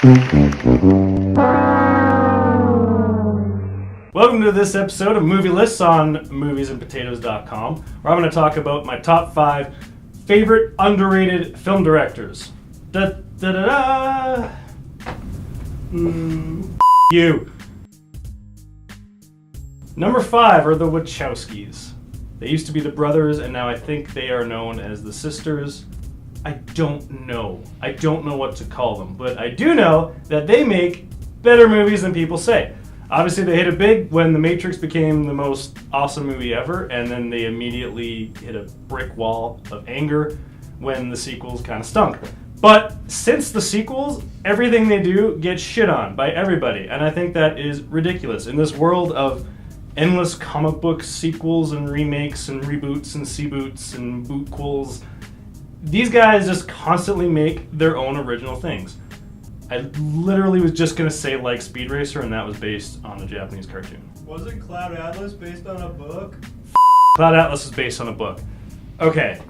Welcome to this episode of Movie Lists on moviesandpotatoes.com, where I'm going to talk about my top 5 favorite underrated film directors. You. Number 5 are the Wachowskis. They used to be the brothers, and now I think they are known as the sisters. I don't know. I don't know what to call them, but I do know that they make better movies than people say. Obviously, they hit it big when The Matrix became the most awesome movie ever, and then they immediately hit a brick wall of anger when the sequels kind of stunk. But since the sequels, everything they do gets shit on by everybody, and I think that is ridiculous. In this world of endless comic book sequels and remakes and reboots and seboots and bootquels, these guys just constantly make their own original things. I literally was just going to say like Speed Racer, and that was based on a Japanese cartoon. Wasn't Cloud Atlas based on a book? Cloud Atlas is based on a book. Okay,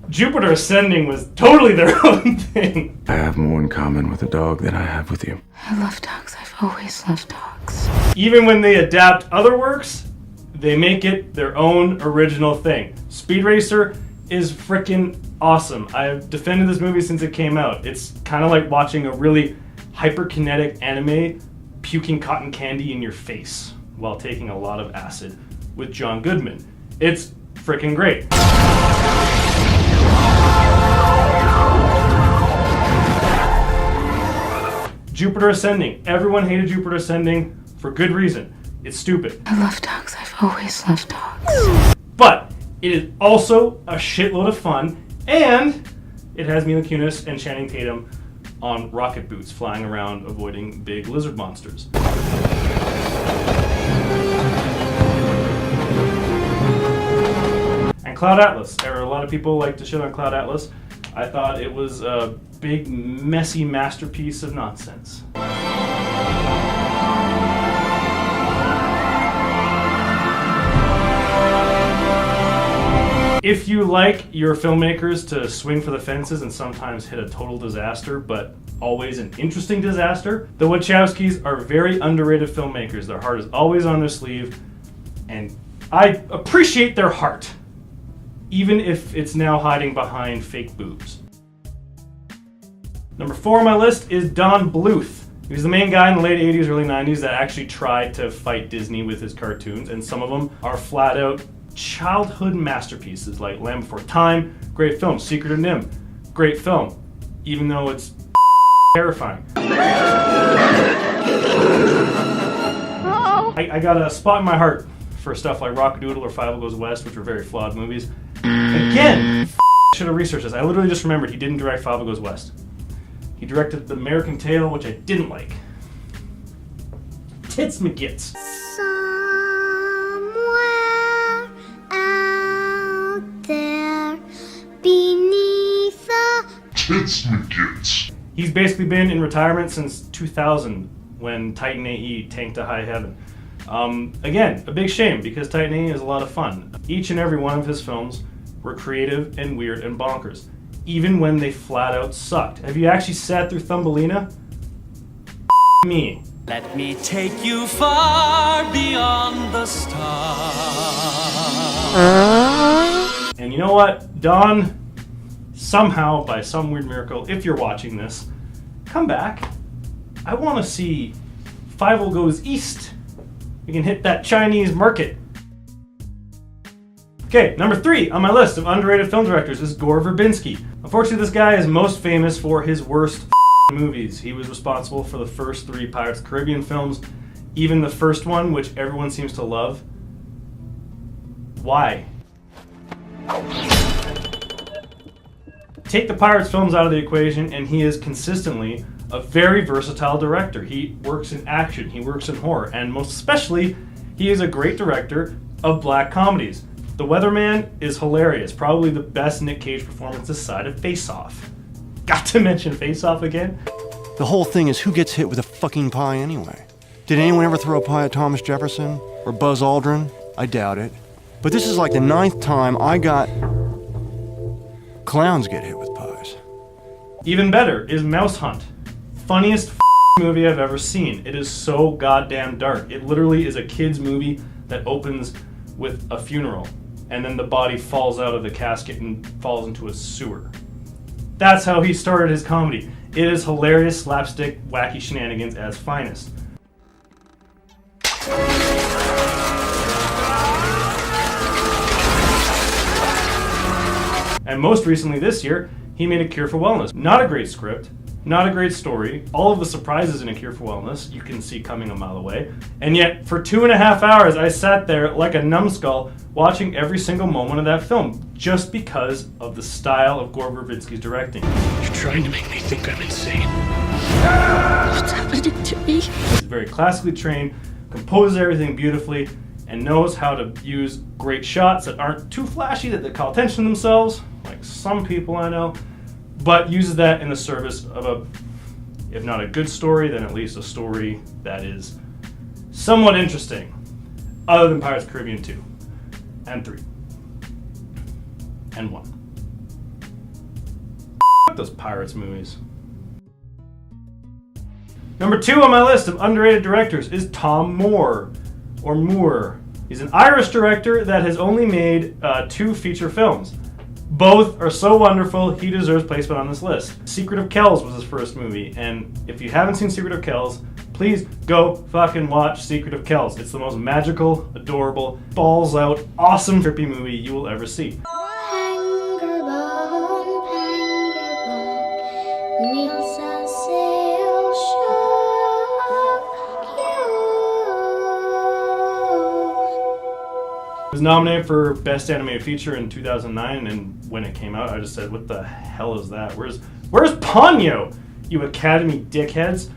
Jupiter Ascending was totally their own thing. I have more in common with a dog than I have with you. I love dogs. I've always loved dogs. Even when they adapt other works, they make it their own original thing. Speed Racer is freaking awesome. I've defended this movie since it came out. It's kind of like watching a really hyperkinetic anime puking cotton candy in your face while taking a lot of acid with John Goodman. It's freaking great. Jupiter Ascending. Everyone hated Jupiter Ascending for good reason. It's stupid. I love dogs. I've always loved dogs. But it is also a shitload of fun, and it has Mila Kunis and Channing Tatum on rocket boots flying around avoiding big lizard monsters. And Cloud Atlas. There are a lot of people like to shit on Cloud Atlas. I thought it was a big, messy masterpiece of nonsense. If you like your filmmakers to swing for the fences and sometimes hit a total disaster, but always an interesting disaster, the Wachowskis are very underrated filmmakers. Their heart is always on their sleeve, and I appreciate their heart, even if it's now hiding behind fake boobs. Number 4 on my list is Don Bluth. He was the main guy in the late 80s, early 90s that actually tried to fight Disney with his cartoons, and some of them are flat out childhood masterpieces like Land Before Time, great film. Secret of Nim, great film, even though it's terrifying. I got a spot in my heart for stuff like Rock-a-Doodle or Five Goes West, which were very flawed movies. Again, should have researched this. I literally just remembered he didn't direct Five Goes West. He directed The American Tail, which I didn't like. Tits McGits. He's basically been in retirement since 2000 when Titan AE tanked to high heaven. Again, a big shame because Titan AE is a lot of fun. Each and every one of his films were creative and weird and bonkers, even when they flat out sucked. Have you actually sat through Thumbelina? Me. Let me take you far beyond the stars. And you know what, Don? Somehow, by some weird miracle, if you're watching this, come back. I want to see Fievel Goes East. We can hit that Chinese market. Okay, number 3 on my list of underrated film directors is Gore Verbinski. Unfortunately, this guy is most famous for his worst movies. He was responsible for the first 3 Pirates of the Caribbean films, even the first one, which everyone seems to love. Why? Take the Pirates films out of the equation, and he is consistently a very versatile director. He works in action, he works in horror, and most especially, he is a great director of black comedies. The Weatherman is hilarious, probably the best Nick Cage performance this side of Face Off. Got to mention Face Off again. The whole thing is who gets hit with a fucking pie anyway? Did anyone ever throw a pie at Thomas Jefferson? Or Buzz Aldrin? I doubt it. But this is like the 9th time I got clowns get hit with pies. Even better is Mouse Hunt. Funniest movie I've ever seen. It is so goddamn dark. It literally is a kid's movie that opens with a funeral, and then the body falls out of the casket and falls into a sewer. That's how he started his comedy. It is hilarious, slapstick, wacky shenanigans at its finest. And most recently this year, he made A Cure for Wellness. Not a great script, not a great story. All of the surprises in A Cure for Wellness you can see coming a mile away. And yet, for 2.5 hours, I sat there like a numbskull watching every single moment of that film, just because of the style of Gore Verbinski's directing. You're trying to make me think I'm insane. What's happening to me? He's very classically trained, composes everything beautifully, and knows how to use great shots that aren't too flashy, that they call attention to themselves, like some people I know, but uses that in the service of a, if not a good story, then at least a story that is somewhat interesting, other than Pirates of the Caribbean 2, and 3, and 1. F*** those Pirates movies. Number 2 on my list of underrated directors is Tom Moore, or Moore. He's an Irish director that has only made 2 feature films. Both are so wonderful, he deserves placement on this list. Secret of Kells was his first movie, and if you haven't seen Secret of Kells, please go fucking watch Secret of Kells. It's the most magical, adorable, balls out, awesome, trippy movie you will ever see. It was nominated for Best Animated Feature in 2009, and when it came out, I just said, what the hell is that? Where's Ponyo, you Academy dickheads?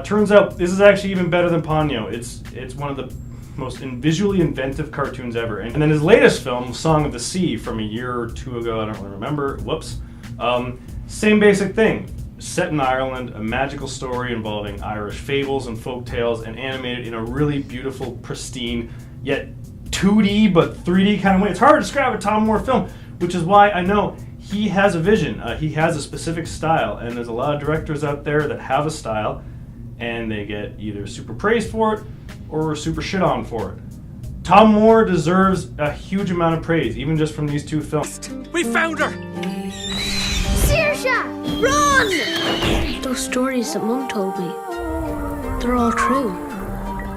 Turns out this is actually even better than Ponyo. It's one of the most visually inventive cartoons ever. And then his latest film, Song of the Sea, from a year or 2 ago, I don't really remember, whoops. Same basic thing. Set in Ireland, a magical story involving Irish fables and folk tales, and animated in a really beautiful, pristine, yet 2D but 3D kind of way. It's hard to describe a Tom Moore film, which is why I know he has a vision. He has a specific style, and there's a lot of directors out there that have a style, and they get either super praised for it or super shit on for it. Tom Moore deserves a huge amount of praise, even just from these 2 films. We found her! Saoirse! Run! Those stories that Mum told me, they're all true.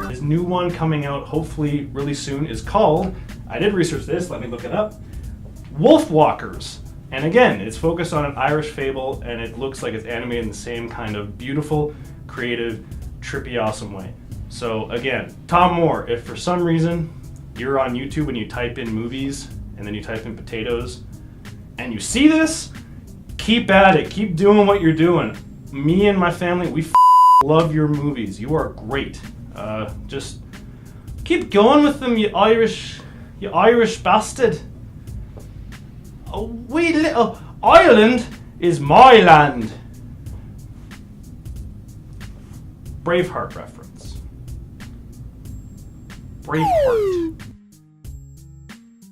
His new one coming out hopefully really soon is called, I did research this, let me look it up, Wolfwalkers. And again, it's focused on an Irish fable, and it looks like it's animated in the same kind of beautiful, creative, trippy, awesome way. So again, Tom Moore, if for some reason you're on YouTube and you type in movies, and then you type in potatoes, and you see this, keep at it, keep doing what you're doing. Me and my family, we love your movies. You are great. Just keep going with them, you Irish bastard. A wee little Ireland is my land. Braveheart reference. Braveheart.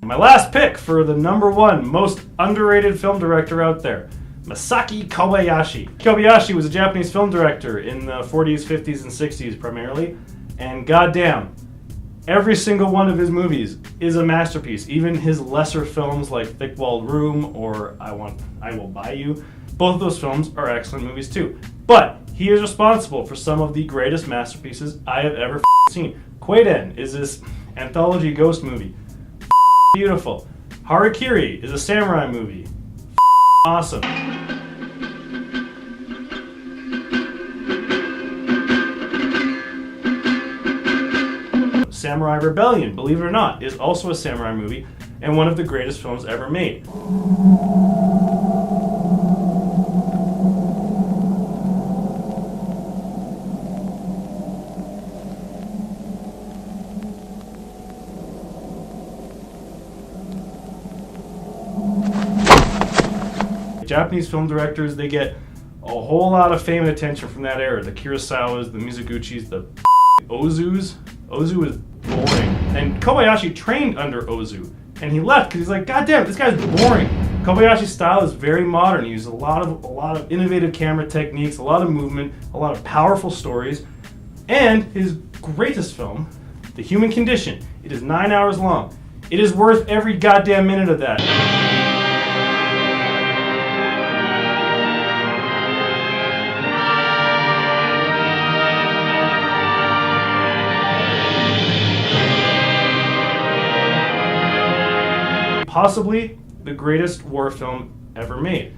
My last pick for the number 1 most underrated film director out there, Masaki Kobayashi. Kobayashi was a Japanese film director in the 40s, 50s, and 60s primarily, and goddamn, every single one of his movies is a masterpiece. Even his lesser films like Thick Walled Room or I Will Buy You, both of those films are excellent movies too. But he is responsible for some of the greatest masterpieces I have ever seen. Quaiden is this anthology ghost movie. Beautiful. Harakiri is a samurai movie. Awesome. Samurai Rebellion, believe it or not, is also a samurai movie and one of the greatest films ever made. Japanese film directors, they get a whole lot of fame and attention from that era. The Kurosawas, the Mizoguchis, the Ozus. Ozu is boring. And Kobayashi trained under Ozu. And he left because he's like, God damn it, this guy's boring. Kobayashi's style is very modern. He uses a lot of innovative camera techniques, a lot of movement, a lot of powerful stories, and his greatest film, The Human Condition. It is 9 hours long. It is worth every goddamn minute of that. Possibly the greatest war film ever made,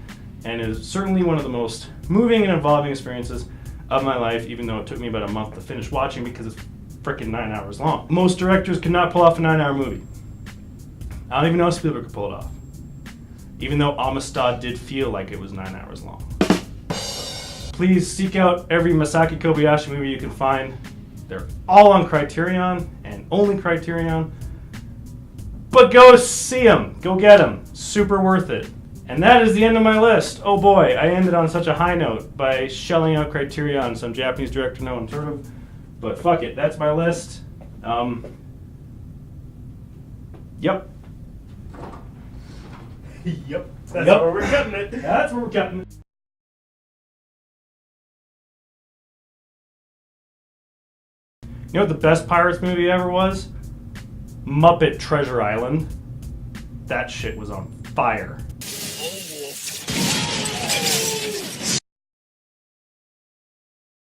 and is certainly one of the most moving and involving experiences of my life, even though it took me about a month to finish watching because it's freaking 9 hours long. Most directors could not pull off a 9-hour movie. I don't even know if Spielberg could pull it off, even though Amistad did feel like it was 9 hours long. Please seek out every Masaki Kobayashi movie you can find. They're all on Criterion, and only Criterion. But go see them. Go get them. Super worth it. And that is the end of my list. Oh boy, I ended on such a high note by shelling out Criterion, some Japanese director no one's heard of. But fuck it, that's my list. Yep. Yep. That's where we're cutting it. That's where we're cutting it. You know what the best Pirates movie ever was? Muppet Treasure Island. That shit was on fire.